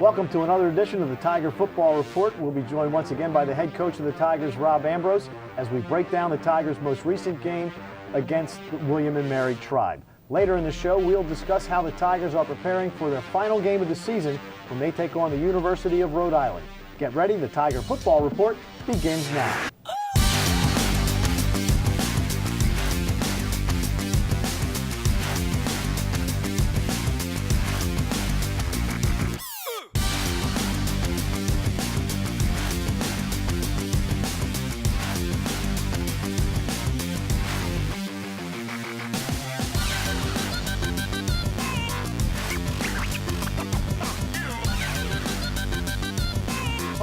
Welcome to another edition of the Tiger Football Report. We'll be joined once again by the head coach of the Tigers, Rob Ambrose, as we break down the Tigers' most recent game against the William and Mary Tribe. Later in the show, we'll discuss how the Tigers are preparing for their final game of the season when they take on the University of Rhode Island. Get ready, the Tiger Football Report begins now.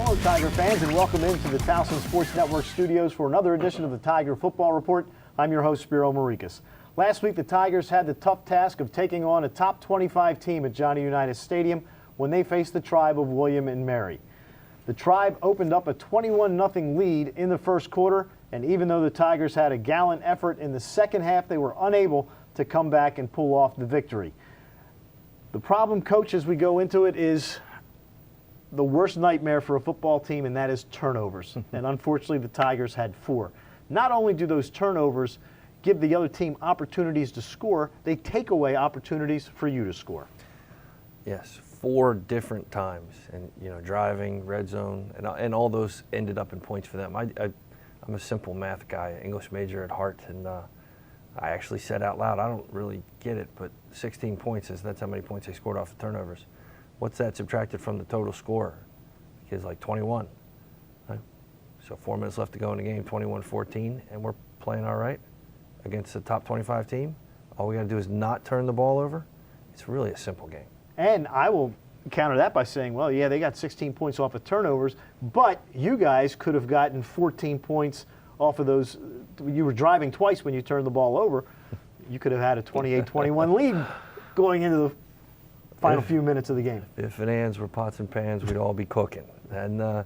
Hello, Tiger fans, and welcome into the Towson Sports Network studios for another edition of the Tiger Football Report. I'm your host, Spiro Marikas. Last week, the Tigers had the tough task of taking on a top 25 team at Johnny Unitas Stadium when they faced the Tribe of William and Mary. The Tribe opened up a 21-0 lead in the first quarter, and even though the Tigers had a gallant effort in the second half, they were unable to come back and pull off the victory. The problem, Coach, as we go into it, is the worst nightmare for a football team, and that is turnovers. And unfortunately, the Tigers had 4. Not only do those turnovers give the other team opportunities to score, they take away opportunities for you to score. Yes, 4 different times, and driving, red zone, and all those ended up in points for them. I'm a simple math guy, English major at heart, and I actually said out loud, I don't really get it, but 16 points that's how many points they scored off the turnovers. What's that subtracted from the total score? The kid's like 21. Right? So 4 minutes left to go in the game, 21-14, and we're playing all right against the top 25 team. All we got to do is not turn the ball over. It's really a simple game. And I will counter that by saying, well, yeah, they got 16 points off of turnovers, but you guys could have gotten 14 points off of those. You were driving twice when you turned the ball over. You could have had a 28-21 lead going into the final few minutes of the game. If and ands were pots and pans, we'd all be cooking. And, I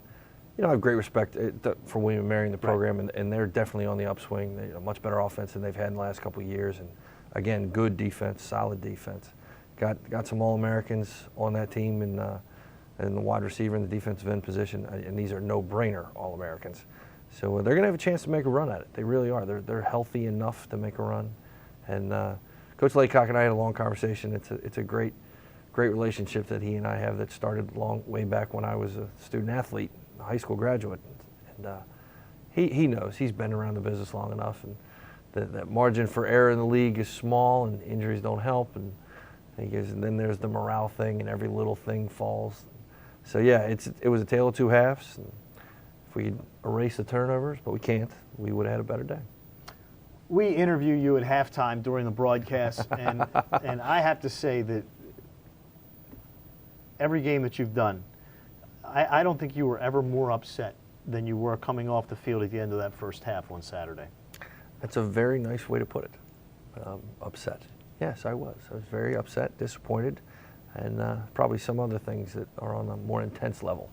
have great respect for William and Mary in the program, and they're definitely on the upswing. They're a much better offense than they've had in the last couple of years. And, again, good defense, solid defense. Got some All-Americans on that team and the wide receiver and the defensive end position, and these are no-brainer All-Americans. So they're going to have a chance to make a run at it. They really are. They're healthy enough to make a run. And Coach Laycock and I had a long conversation. It's a great relationship that he and I have that started way back when I was a student athlete, a high school graduate. And he knows. He's been around the business long enough, and that margin for error in the league is small, and injuries don't help. And then there's the morale thing, and every little thing falls. So yeah, it was a tale of two halves. And if we could erase the turnovers, but we can't, we would have had a better day. We interview you at halftime during the broadcast, and I have to say that every game that you've done, I don't think you were ever more upset than you were coming off the field at the end of that first half on Saturday. That's a very nice way to put it. Upset. Yes, I was. I was very upset, disappointed, and probably some other things that are on a more intense level.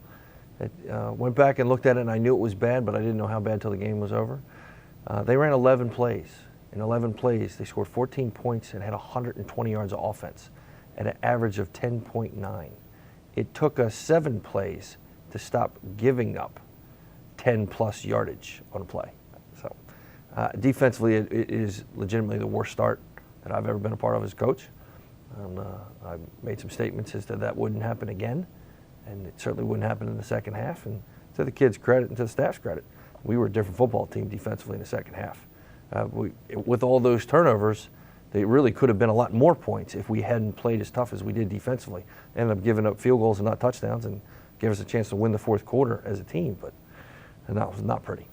Went back and looked at it, and I knew it was bad, but I didn't know how bad till the game was over. They ran 11 plays. In 11 plays, they scored 14 points and had 120 yards of offense at an average of 10.9. It took us 7 plays to stop giving up 10-plus yardage on a play. So defensively, it is legitimately the worst start that I've ever been a part of as coach. I made some statements as to that wouldn't happen again, and it certainly wouldn't happen in the second half. And to the kids' credit and to the staff's credit, we were a different football team defensively in the second half. With all those turnovers, they really could have been a lot more points if we hadn't played as tough as we did defensively. Ended up giving up field goals and not touchdowns, and gave us a chance to win the fourth quarter as a team, and that was not pretty.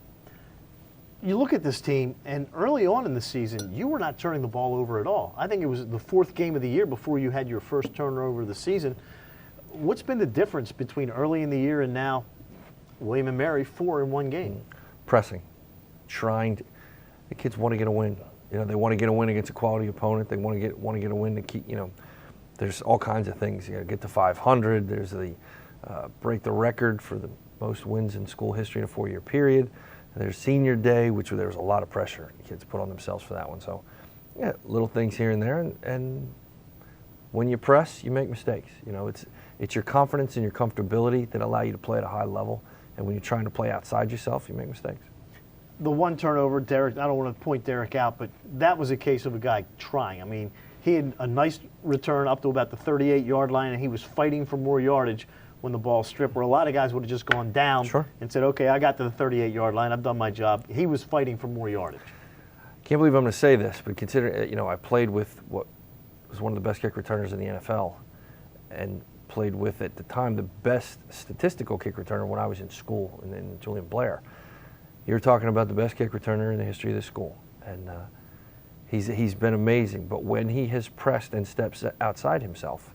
You look at this team, and early on in the season, you were not turning the ball over at all. I think it was the 4th game of the year before you had your first turnover of the season. What's been the difference between early in the year and now? William and Mary, 4 in 1 game. Pressing, the kids want to get a win. They want to get a win against a quality opponent. They want to get a win to keep. There's all kinds of things. You got to get to 500. There's the break the record for the most wins in school history in a 4-year period. There's senior day, which there was a lot of pressure the kids put on themselves for that one. So, yeah, little things here and there, and when you press, you make mistakes. It's your confidence and your comfortability that allow you to play at a high level. And when you're trying to play outside yourself, you make mistakes. The one turnover, Derek, I don't want to point Derek out, but that was a case of a guy trying. I mean, he had a nice return up to about the 38-yard line, and he was fighting for more yardage when the ball stripped, where a lot of guys would have just gone down Sure. and said, okay, I got to the 38-yard line, I've done my job. He was fighting for more yardage. Can't believe I'm going to say this, but consider, I played with what was one of the best kick returners in the NFL, and played with, at the time, the best statistical kick returner when I was in school, and Julian Blair. You're talking about the best kick returner in the history of the school, and he's been amazing. But when he has pressed and steps outside himself,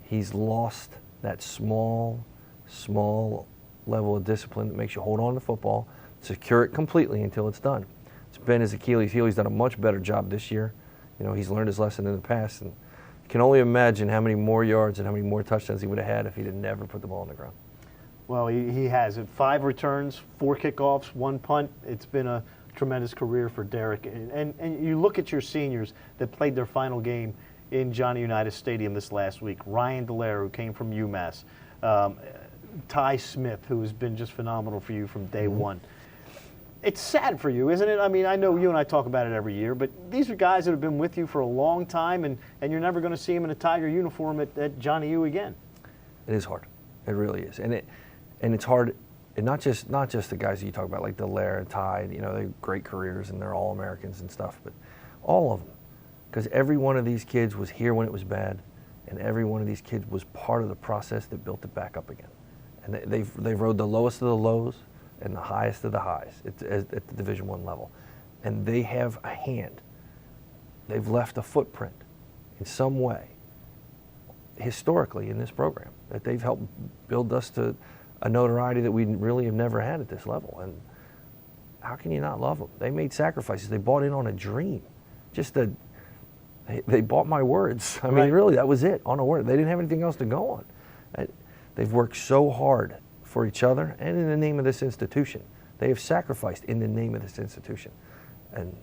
he's lost that small level of discipline that makes you hold on to the football, secure it completely until it's done. It's been his Achilles heel. He's done a much better job this year. He's learned his lesson in the past, and you can only imagine how many more yards and how many more touchdowns he would have had if he'd have never put the ball on the ground. Well, he has it. 5 returns, 4 kickoffs, 1 punt. It's been a tremendous career for Derek. And you look at your seniors that played their final game in Johnny Unitas Stadium this last week. Ryan Dallaire, who came from UMass. Ty Smith, who has been just phenomenal for you from day one. It's sad for you, isn't it? I mean, I know you and I talk about it every year, but these are guys that have been with you for a long time, and you're never going to see them in a Tiger uniform at Johnny U again. It is hard. It really is. And it's hard, and not just the guys that you talk about, like Dallaire and Ty, they have great careers and they're all Americans and stuff, but all of them. Because every one of these kids was here when it was bad, and every one of these kids was part of the process that built it back up again. And they've rode the lowest of the lows and the highest of the highs at the Division I level. And they have a hand. They've left a footprint in some way, historically, in this program, that they've helped build us to a notoriety that we really have never had at this level. And how can you not love them? They made sacrifices. They bought in on a dream. They bought my words. I mean, Right. Really, that was it, on a word. They didn't have anything else to go on. They've worked so hard for each other and in the name of this institution. They have sacrificed in the name of this institution. And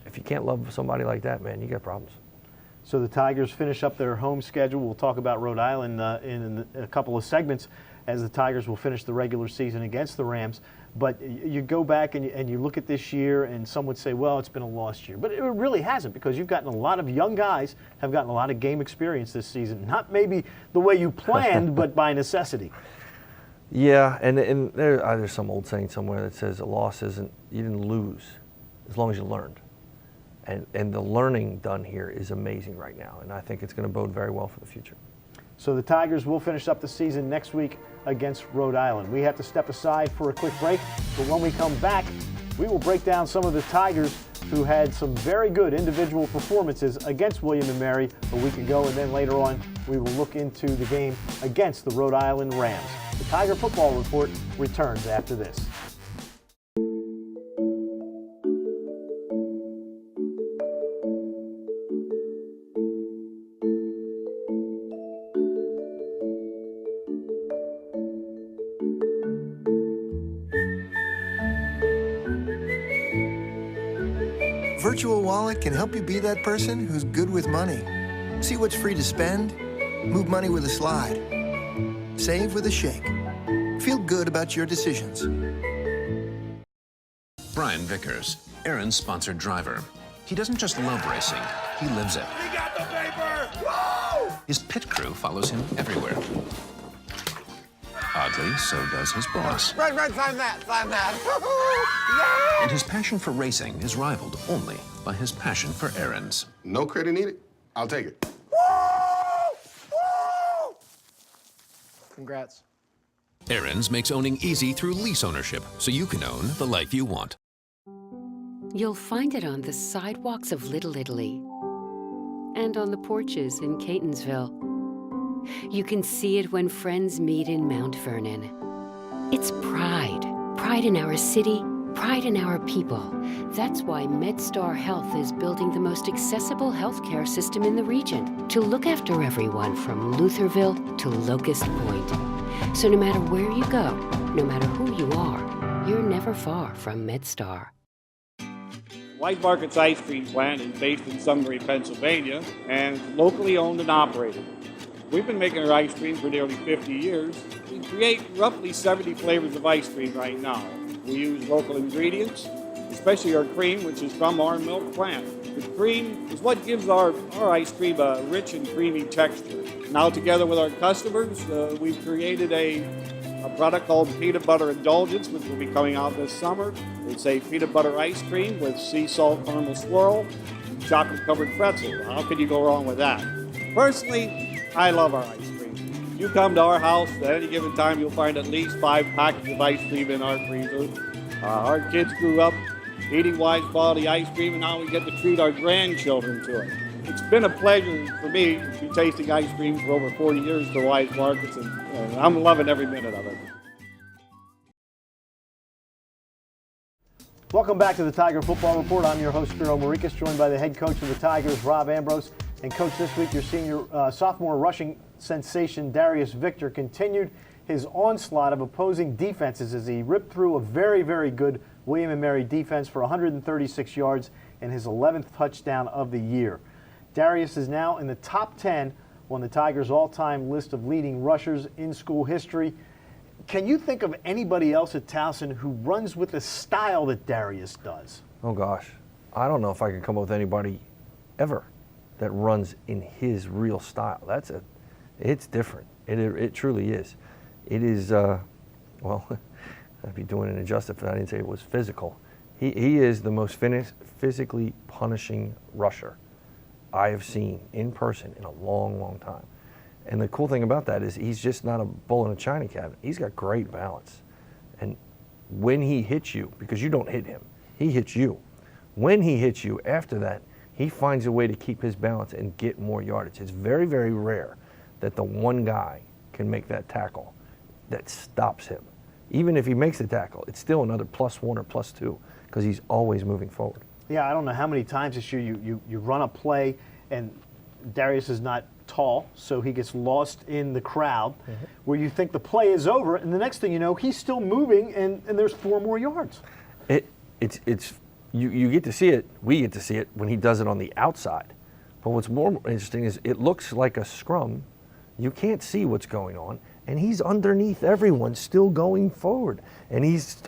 if you can't love somebody like that, man, you got problems. So the Tigers finish up their home schedule. We'll talk about Rhode Island in a couple of segments as the Tigers will finish the regular season against the Rams. But you go back and you look at this year, and some would say, well, it's been a lost year. But it really hasn't, because you've gotten a lot of young guys have gotten a lot of game experience this season. Not maybe the way you planned, but by necessity. Yeah, and there's some old saying somewhere that says a loss isn't, you didn't lose as long as you learned. And the learning done here is amazing right now, and I think it's going to bode very well for the future. So the Tigers will finish up the season next week against Rhode Island. We have to step aside for a quick break, but when we come back, we will break down some of the Tigers who had some very good individual performances against William & Mary a week ago, and then later on we will look into the game against the Rhode Island Rams. The Tiger Football Report returns after this. Virtual Wallet can help you be that person who's good with money. See what's free to spend, move money with a slide, save with a shake. Feel good about your decisions. Brian Vickers, Aaron's sponsored driver. He doesn't just love racing, he lives it. We got the paper! Whoa! His pit crew follows him everywhere. Oddly, so does his boss. Right, sign that. Yeah! And his passion for racing is rivaled only by his passion for errands. No credit needed. I'll take it. Woo! Congrats. Aaron's makes owning easy through lease ownership, so you can own the life you want. You'll find it on the sidewalks of Little Italy and on the porches in Catonsville. You can see it when friends meet in Mount Vernon. It's pride. Pride in our city, pride in our people. That's why MedStar Health is building the most accessible healthcare system in the region to look after everyone from Lutherville to Locust Point. So no matter where you go, no matter who you are, you're never far from MedStar. White Market's ice cream plant is based in Sunbury, Pennsylvania, and it's locally owned and operated. We've been making our ice cream for nearly 50 years. We create roughly 70 flavors of ice cream right now. We use local ingredients, especially our cream, which is from our milk plant. The cream is what gives our ice cream a rich and creamy texture. Now, together with our customers, we've created a product called Peanut Butter Indulgence, which will be coming out this summer. It's a peanut butter ice cream with sea salt caramel swirl, chocolate-covered pretzel. How could you go wrong with that? Personally, I love our ice cream. You come to our house at any given time, you'll find at least 5 packets of ice cream in our freezer. Our kids grew up eating Wise quality ice cream, and now we get to treat our grandchildren to it. It's been a pleasure for me to be tasting ice cream for over 40 years to Wise Markets, and I'm loving every minute of it. Welcome back to the Tiger Football Report. I'm your host, Spiro Marikas, joined by the head coach of the Tigers, Rob Ambrose. And coach, this week your senior sophomore rushing sensation, Darius Victor, continued his onslaught of opposing defenses as he ripped through a very, very good William & Mary defense for 136 yards and his 11th touchdown of the year. Darius is now in the top 10 on the Tigers' all-time list of leading rushers in school history. Can you think of anybody else at Towson who runs with the style that Darius does? Oh gosh, I don't know if I can come up with anybody ever that runs in his real style. It's different. It truly is. It is, well, I'd be doing an injustice if I didn't say it was physical. He is the most physically punishing rusher I have seen in person in a long, long time. And the cool thing about that is he's just not a bull in a china cabinet. He's got great balance. And when he hits you, because you don't hit him, he hits you. When he hits you, after that, he finds a way to keep his balance and get more yardage. It's very, very rare that the one guy can make that tackle that stops him. Even if he makes the tackle, it's still another +1 or +2 because he's always moving forward. Yeah, I don't know how many times this year you run a play and Darius is not tall, so he gets lost in the crowd where you think the play is over, and the next thing you know, he's still moving and there's 4 more yards. You get to see it, we get to see it when he does it on the outside. But what's more interesting is it looks like a scrum. You can't see what's going on, and he's underneath everyone still going forward. And he's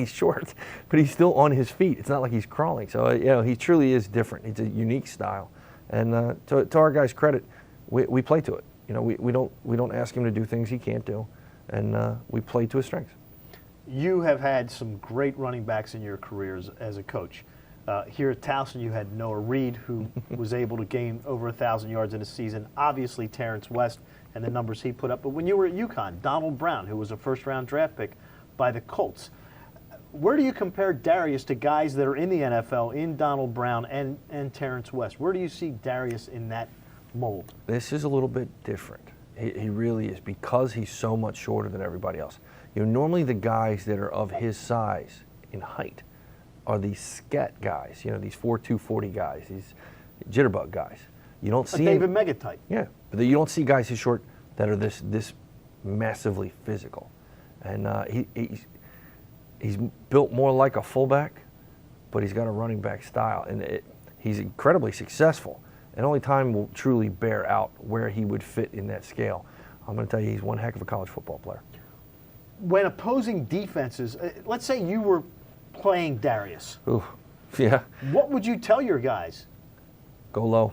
short, but he's still on his feet. It's not like he's crawling. So, he truly is different. It's a unique style. And to our guys' credit, we play to it. We don't ask him to do things he can't do, and we play to his strengths. You have had some great running backs in your careers as a coach. Here at Towson, you had Noah Reed, who was able to gain over 1,000 yards in a season. Obviously, Terrence West and the numbers he put up. But when you were at UConn, Donald Brown, who was a first-round draft pick by the Colts. Where do you compare Darius to guys that are in the NFL, in Donald Brown and Terrence West? Where do you see Darius in that mold? This is a little bit different. He really is, because he's so much shorter than everybody else. Normally the guys that are of his size in height are these scat guys, these 4'2", 40 guys, these jitterbug guys. You don't see David Meggett type. Yeah, but you don't see guys who short that are this massively physical. And he's built more like a fullback, but he's got a running back style. And he's incredibly successful. And only time will truly bear out where he would fit in that scale. I'm going to tell you, he's one heck of a college football player. When opposing defenses, let's say you were playing Darius. Ooh, yeah. What would you tell your guys? Go low.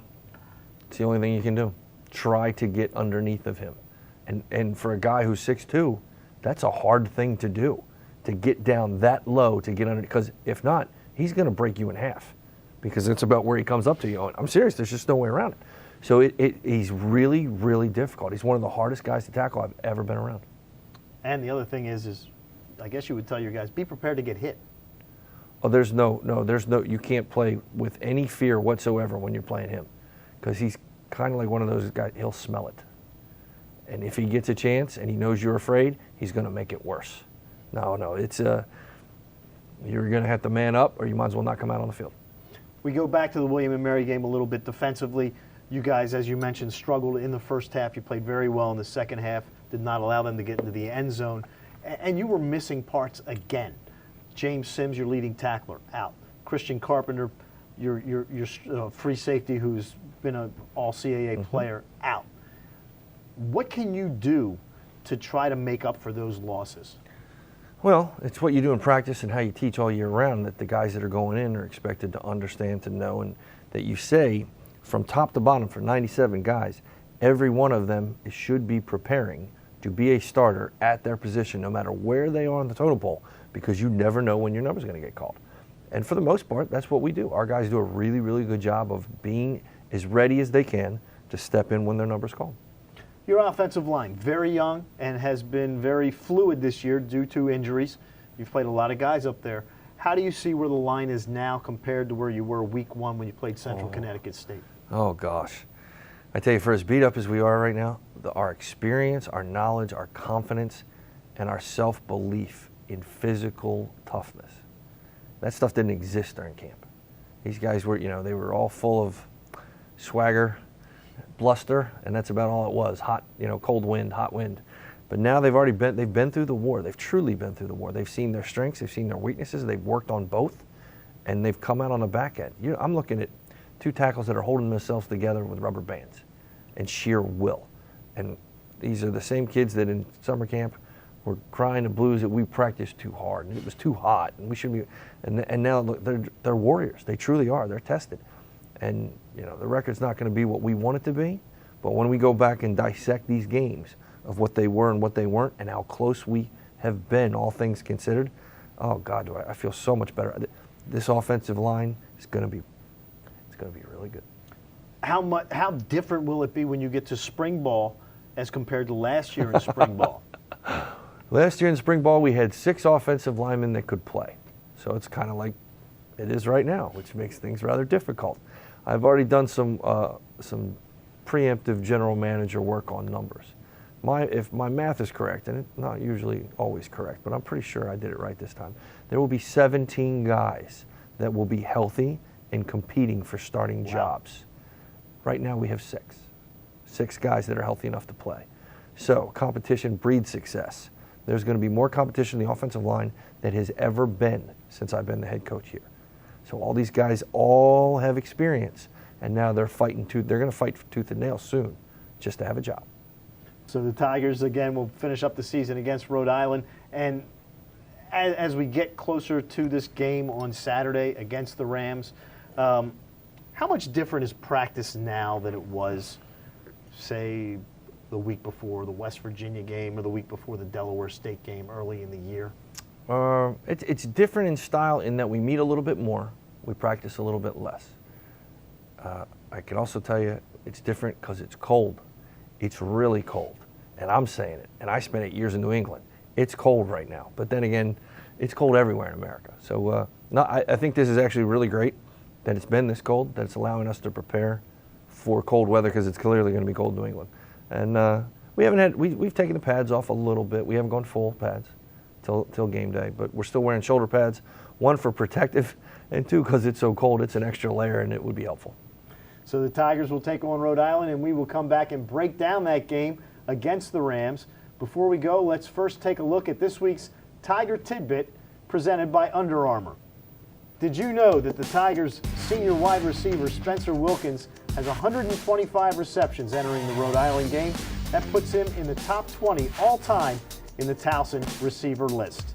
It's the only thing you can do. Try to get underneath of him. And for a guy who's 6'2", that's a hard thing to do, to get down that low to get under, because if not, he's going to break you in half, because it's about where he comes up to you. I'm serious, there's just no way around it. So he's really, really difficult. He's one of the hardest guys to tackle I've ever been around. And the other thing is I guess you would tell your guys, be prepared to get hit. Oh, there's no, you can't play with any fear whatsoever when you're playing him, because he's kind of like one of those guys, he'll smell it. And if he gets a chance and he knows you're afraid, he's going to make it worse. No, it's you're going to have to man up, or you might as well not come out on the field. We go back to the William & Mary game a little bit defensively. You guys, as you mentioned, struggled in the first half. You played very well in the second half, did not allow them to get into the end zone. And you were missing parts again. James Sims, your leading tackler, out. Christian Carpenter, your free safety who's been an all-CAA player, out. What can you do to try to make up for those losses? Well, it's what you do in practice and how you teach all year round that the guys that are going in are expected to understand, to know, and that you say from top to bottom for 97 guys, every one of them should be preparing to be a starter at their position no matter where they are on the totem pole, because you never know when your number's going to get called. And for the most part, that's what we do. Our guys do a really, really good job of being as ready as they can to step in when their number's called. Your offensive line, very young and has been very fluid this year due to injuries. You've played a lot of guys up there. How do you see where the line is now compared to where you were week 1 when you played Central Connecticut State? Oh, gosh. I tell you, for as beat up as we are right now, our experience, our knowledge, our confidence, and our self-belief in physical toughness, that stuff didn't exist during camp. These guys were, they were all full of swagger, bluster, and that's about all it was. Hot, cold wind, hot wind. But now they've been through the war. They've truly been through the war. They've seen their strengths, they've seen their weaknesses, they've worked on both, and they've come out on the back end. I'm looking at 2 tackles that are holding themselves together with rubber bands and sheer will. And these are the same kids that in summer camp were crying the blues that we practiced too hard and it was too hot and we shouldn't be. And now look, they're warriors. They truly are. They're tested. And the record's not going to be what we want it to be, but when we go back and dissect these games of what they were and what they weren't and how close we have been, all things considered, oh God, I feel so much better. This offensive line is going to be really good. How different will it be when you get to spring ball as compared to last year in spring ball? Last year in spring ball, we had 6 offensive linemen that could play. So it's kind of like it is right now, which makes things rather difficult. I've already done some preemptive general manager work on numbers. If my math is correct, and it's not usually always correct, but I'm pretty sure I did it right this time, there will be 17 guys that will be healthy and competing for starting jobs. Right now we have 6 guys that are healthy enough to play. So competition breeds success. There's going to be more competition in the offensive line than has ever been since I've been the head coach here. So all these guys all have experience, and now they're fighting they're going to fight tooth and nail soon just to have a job. So the Tigers, again, will finish up the season against Rhode Island. And as we get closer to this game on Saturday against the Rams, how much different is practice now than it was, say, the week before the West Virginia game or the week before the Delaware State game early in the year? It's different in style in that we meet a little bit more, we practice a little bit less. I can also tell you it's different because it's cold. It's really cold, and I'm saying it, and I spent 8 years in New England. It's cold right now, but then again, it's cold everywhere in America. So I think this is actually really great that it's been this cold, that it's allowing us to prepare for cold weather because it's clearly going to be cold in New England. And we've taken the pads off a little bit. We haven't gone full pads till game day, but we're still wearing shoulder pads, 1 for protective, and 2 because it's so cold, it's an extra layer and it would be helpful. So the Tigers will take on Rhode Island, and we will come back and break down that game against the Rams. Before we go, let's first take a look at this week's Tiger Tidbit presented by Under Armour. Did you know that the Tigers' senior wide receiver Spencer Wilkins has 125 receptions entering the Rhode Island game? That puts him in the top 20 all-time in the Towson receiver list.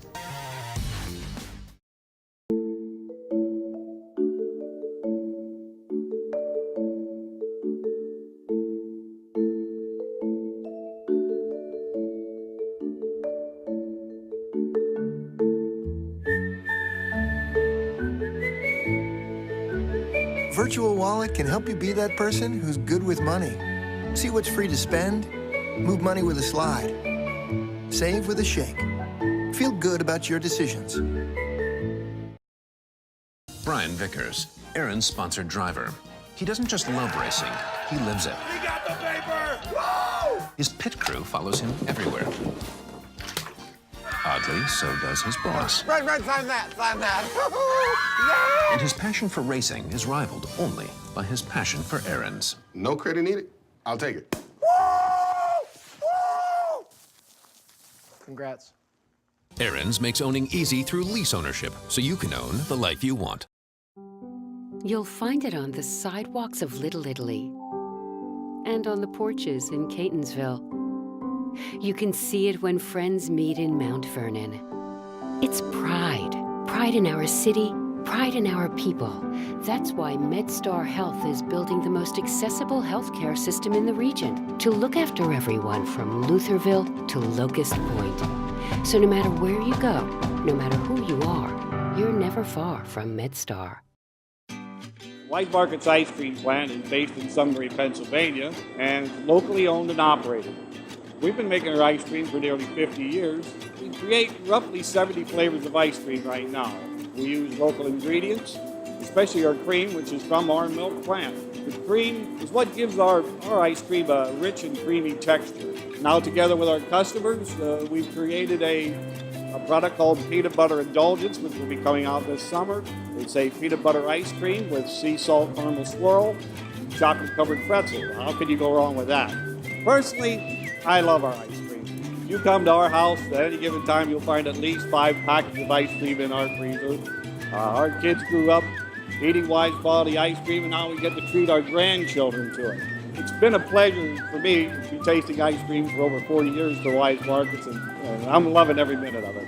Virtual Wallet can help you be that person who's good with money. See what's free to spend, move money with a slide, save with a shake. Feel good about your decisions. Brian Vickers, Aaron's sponsored driver. He doesn't just love racing, he lives it. We got the paper! Woo! His pit crew follows him everywhere. Oddly, so does his boss. Red, sign that. And his passion for racing is rivaled only by his passion for errands. No credit needed. I'll take it. Woo! Congrats. Aaron's makes owning easy through lease ownership, so you can own the life you want. You'll find it on the sidewalks of Little Italy and on the porches in Catonsville. You can see it when friends meet in Mount Vernon. It's pride. Pride in our city, pride in our people. That's why MedStar Health is building the most accessible healthcare system in the region to look after everyone from Lutherville to Locust Point. So no matter where you go, no matter who you are, you're never far from MedStar. Wise Markets Ice Cream Plant is based in Sunbury, Pennsylvania, and locally owned and operated. We've been making our ice cream for nearly 50 years. We create roughly 70 flavors of ice cream right now. We use local ingredients, especially our cream, which is from our milk plant. The cream is what gives our ice cream a rich and creamy texture. Now, together with our customers, we've created a product called Peanut Butter Indulgence, which will be coming out this summer. It's a peanut butter ice cream with sea salt caramel swirl, chocolate-covered pretzel. How could you go wrong with that? Personally, I love our ice cream. If you come to our house at any given time, you'll find at least 5 packets of ice cream in our freezer. Our kids grew up eating Wise quality ice cream, and now we get to treat our grandchildren to it. It's been a pleasure for me to be tasting ice cream for over 40 years for Wise Markets, and I'm loving every minute of it.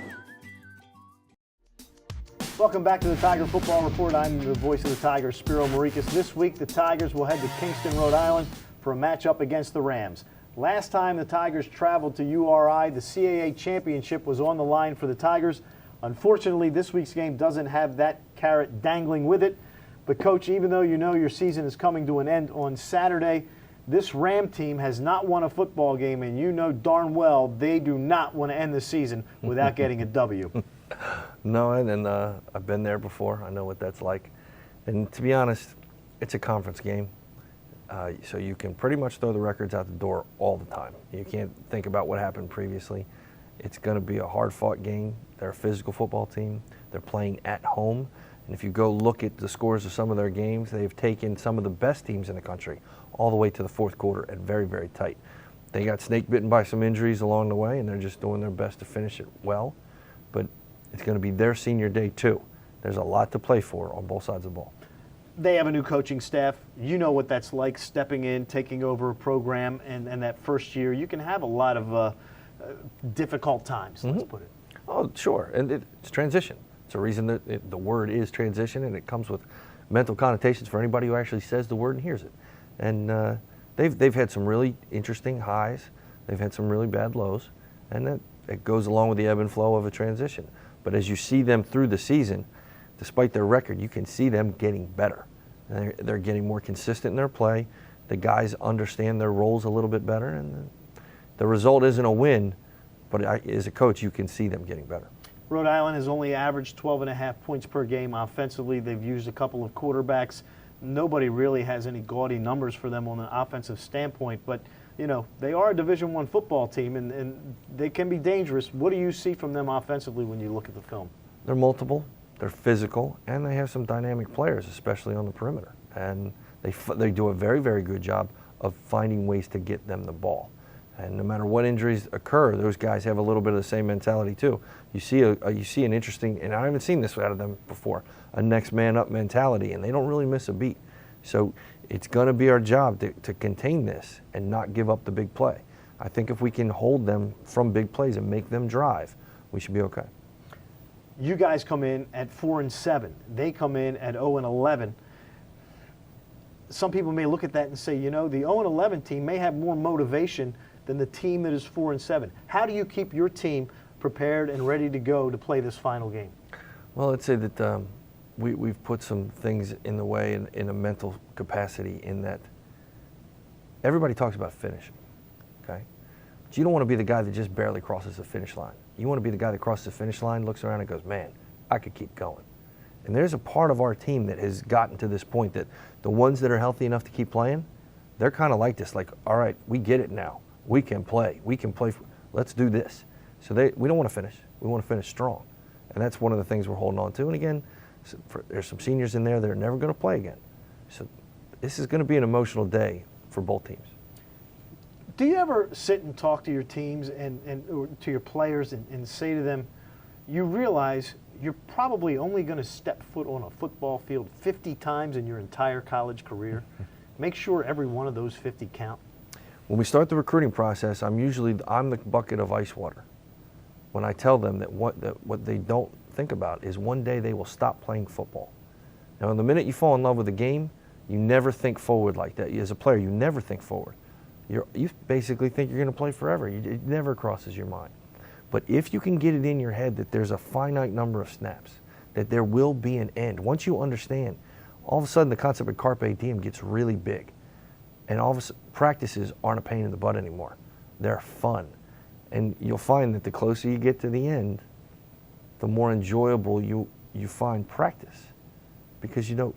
Welcome back to the Tiger Football Report. I'm the voice of the Tigers, Spiro Maurikas. This week, the Tigers will head to Kingston, Rhode Island for a matchup against the Rams. Last time the Tigers traveled to URI, the CAA championship was on the line for the Tigers. Unfortunately, this week's game doesn't have that carrot dangling with it. But, Coach, even though you know your season is coming to an end on Saturday, this Ram team has not won a football game, and you know darn well they do not want to end the season without getting a W. No, and I've been there before. I know what that's like. And to be honest, it's a conference game. So you can pretty much throw the records out the door all the time. You can't think about what happened previously. It's going to be a hard-fought game. They're a physical football team. They're playing at home. And if you go look at the scores of some of their games, they've taken some of the best teams in the country all the way to the fourth quarter and very, very tight. They got snake-bitten by some injuries along the way, and they're just doing their best to finish it well. But it's going to be their senior day, too. There's a lot to play for on both sides of the ball. They have a new coaching staff. You know what that's like, stepping in, taking over a program, and that first year. You can have a lot of difficult times, let's put it. Oh, sure. And it's transition. It's a reason that the word is transition, and it comes with mental connotations for anybody who actually says the word and hears it. And they've had some really interesting highs. They've had some really bad lows, and it goes along with the ebb and flow of a transition. But as you see them through the season, despite their record, you can see them getting better. They're getting more consistent in their play. The guys understand their roles a little bit better, and the result isn't a win, but as a coach, you can see them getting better. Rhode Island has only averaged 12.5 points per game offensively. They've used a couple of quarterbacks. Nobody really has any gaudy numbers for them on an offensive standpoint, but you know, they are a Division I football team, and they can be dangerous. What do you see from them offensively when you look at the film? They're multiple. They're physical, and they have some dynamic players, especially on the perimeter. And they do a very, very good job of finding ways to get them the ball. And no matter what injuries occur, those guys have a little bit of the same mentality too. You see an interesting, and I haven't seen this out of them before, a next man up mentality, and they don't really miss a beat. So it's going to be our job to contain this and not give up the big play. I think if we can hold them from big plays and make them drive, we should be okay. You guys come in at 4-7. They come in at 0-11. Some people may look at that and say, you know, the 0-11 team may have more motivation than the team that is 4-7. How do you keep your team prepared and ready to go to play this final game? Well, I'd say that we've put some things in the way in a mental capacity, in that everybody talks about finishing, okay? But you don't want to be the guy that just barely crosses the finish line. You want to be the guy that crosses the finish line, looks around and goes, man, I could keep going. And there's a part of our team that has gotten to this point that the ones that are healthy enough to keep playing, they're kind of like this, like, all right, we get it now. We can play. We can play. Let's do this. So we don't want to finish. We want to finish strong. And that's one of the things we're holding on to. And again, there's some seniors in there that are never going to play again. So this is going to be an emotional day for both teams. Do you ever sit and talk to your teams or to your players and say to them, you realize you're probably only going to step foot on a football field 50 times in your entire college career? Make sure every one of those 50 count. when we start the recruiting process, I'm the bucket of ice water. When I tell them that what they don't think about is one day they will stop playing football. Now, the minute you fall in love with the game, you never think forward like that. As a player, you never think forward. You basically think you're going to play forever. It never crosses your mind. But if you can get it in your head that there's a finite number of snaps, that there will be an end, once you understand, all of a sudden the concept of carpe diem gets really big. And all of a sudden, practices aren't a pain in the butt anymore. They're fun. And you'll find that the closer you get to the end, the more enjoyable you find practice. Because you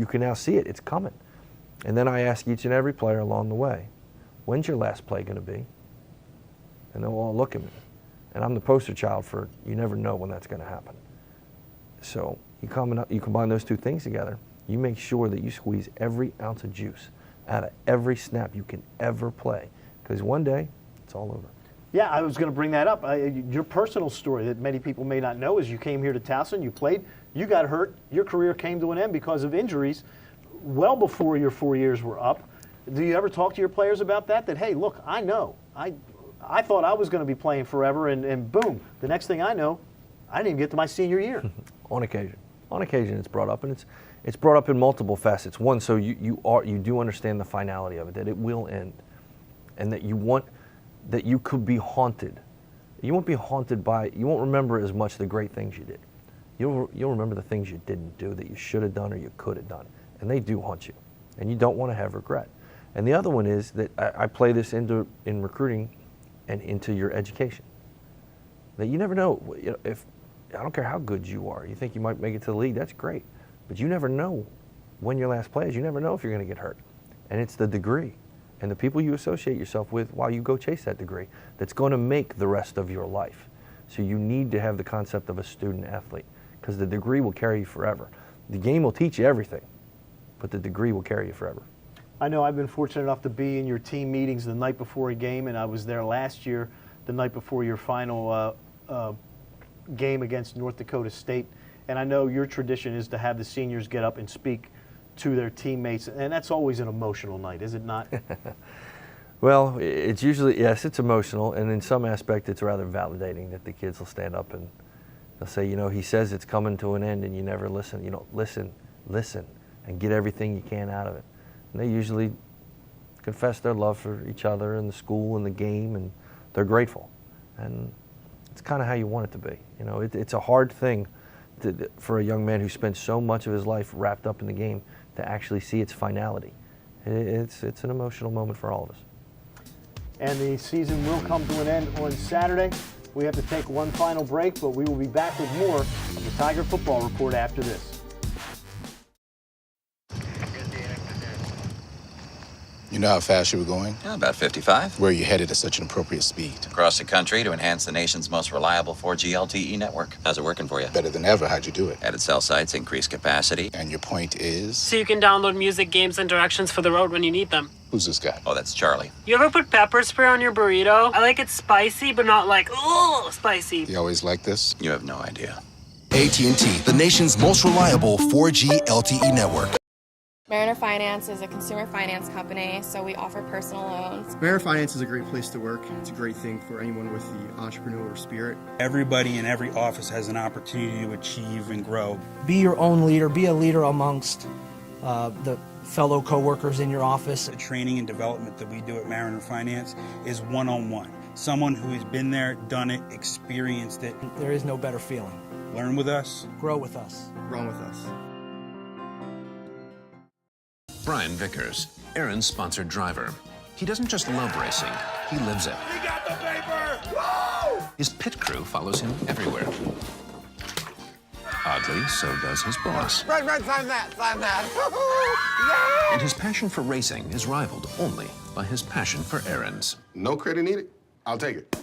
can now see it, it's coming. And then I ask each and every player along the way, when's your last play going to be? And they'll all look at me. And I'm the poster child for you never know when that's going to happen. So you combine those two things together, you make sure that you squeeze every ounce of juice out of every snap you can ever play. Because one day, it's all over. Yeah, I was going to bring that up. Your personal story that many people may not know is you came here to Towson, you played, you got hurt, your career came to an end because of injuries well before your 4 years were up. Do you ever talk to your players about that? That, hey, look, I know. I thought I was going to be playing forever, and boom, the next thing I know, I didn't even get to my senior year. On occasion. On occasion it's brought up, and it's brought up in multiple facets. One, so you do understand the finality of it, that it will end, and that you could be haunted. You won't be haunted by, you won't remember as much the great things you did. You'll remember the things you didn't do that you should have done or you could have done, and they do haunt you, and you don't want to have regret. And the other one is that I play this in recruiting and into your education. That you never know, if I don't care how good you are, you think you might make it to the league, that's great, but you never know when your last play is. You never know if you're going to get hurt, and it's the degree and the people you associate yourself with while you go chase that degree that's going to make the rest of your life. So you need to have the concept of a student athlete, because the degree will carry you forever. The game will teach you everything, but the degree will carry you forever. I know I've been fortunate enough to be in your team meetings the night before a game, and I was there last year, the night before your final game against North Dakota State. And I know your tradition is to have the seniors get up and speak to their teammates, and that's always an emotional night, is it not? Well, it's usually, yes, it's emotional, and in some aspect it's rather validating that the kids will stand up and they'll say, he says it's coming to an end and you never listen. Listen, and get everything you can out of it. And they usually confess their love for each other and the school and the game, and they're grateful. And it's kind of how you want it to be. It's a hard thing for a young man who spent so much of his life wrapped up in the game to actually see its finality. It's an emotional moment for all of us. And the season will come to an end on Saturday. We have to take one final break, but we will be back with more of the Tiger Football Report after this. You know how fast you were going? Yeah, about 55. Where are you headed at such an appropriate speed? Across the country to enhance the nation's most reliable 4G LTE network. How's it working for you? Better than ever. How'd you do it? Added cell sites, increased capacity. And your point is? So you can download music, games, and directions for the road when you need them. Who's this guy? Oh, that's Charlie. You ever put pepper spray on your burrito? I like it spicy, but not like, ooh, spicy. You always like this? You have no idea. AT&T, the nation's most reliable 4G LTE network. Mariner Finance is a consumer finance company, so we offer personal loans. Mariner Finance is a great place to work. It's a great thing for anyone with the entrepreneurial spirit. Everybody in every office has an opportunity to achieve and grow. Be your own leader. Be a leader amongst the fellow coworkers in your office. The training and development that we do at Mariner Finance is one-on-one. Someone who has been there, done it, experienced it. There is no better feeling. Learn with us. Grow with us. Run with us. Brian Vickers, Aaron's sponsored driver. He doesn't just love racing, he lives it. We got the paper! Woo! His pit crew follows him everywhere. Oddly, so does his boss. Red, sign that! And his passion for racing is rivaled only by his passion for errands. No credit needed. I'll take it.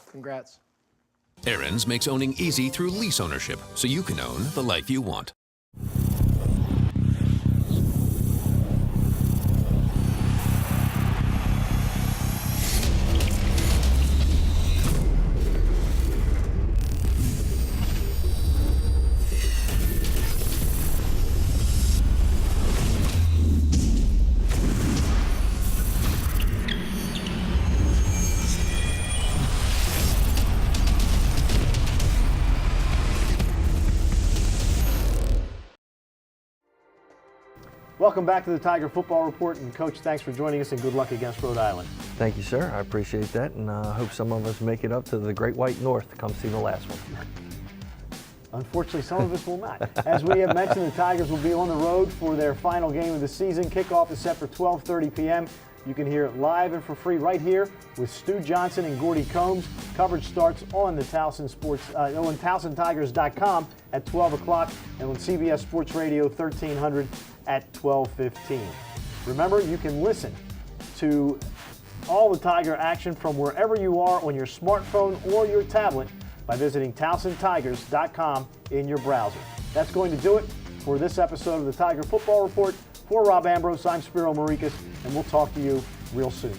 Congrats. Aaron's makes owning easy through lease ownership, so you can own the life you want. Welcome back to the Tiger Football Report. And Coach, thanks for joining us, and good luck against Rhode Island. Thank you, sir. I appreciate that, and I hope some of us make it up to the Great White North to come see the last one. Unfortunately, some of us will not. As we have mentioned, the Tigers will be on the road for their final game of the season. Kickoff is set for 12:30 p.m. You can hear it live and for free right here with Stu Johnson and Gordy Combs. Coverage starts on the Towson Sports, on TowsonTigers.com at 12 o'clock and on CBS Sports Radio 1300 at 12:15. Remember, you can listen to all the Tiger action from wherever you are on your smartphone or your tablet by visiting TowsonTigers.com in your browser. That's going to do it for this episode of the Tiger Football Report. For Rob Ambrose, I'm Spiro Marikis, and we'll talk to you real soon.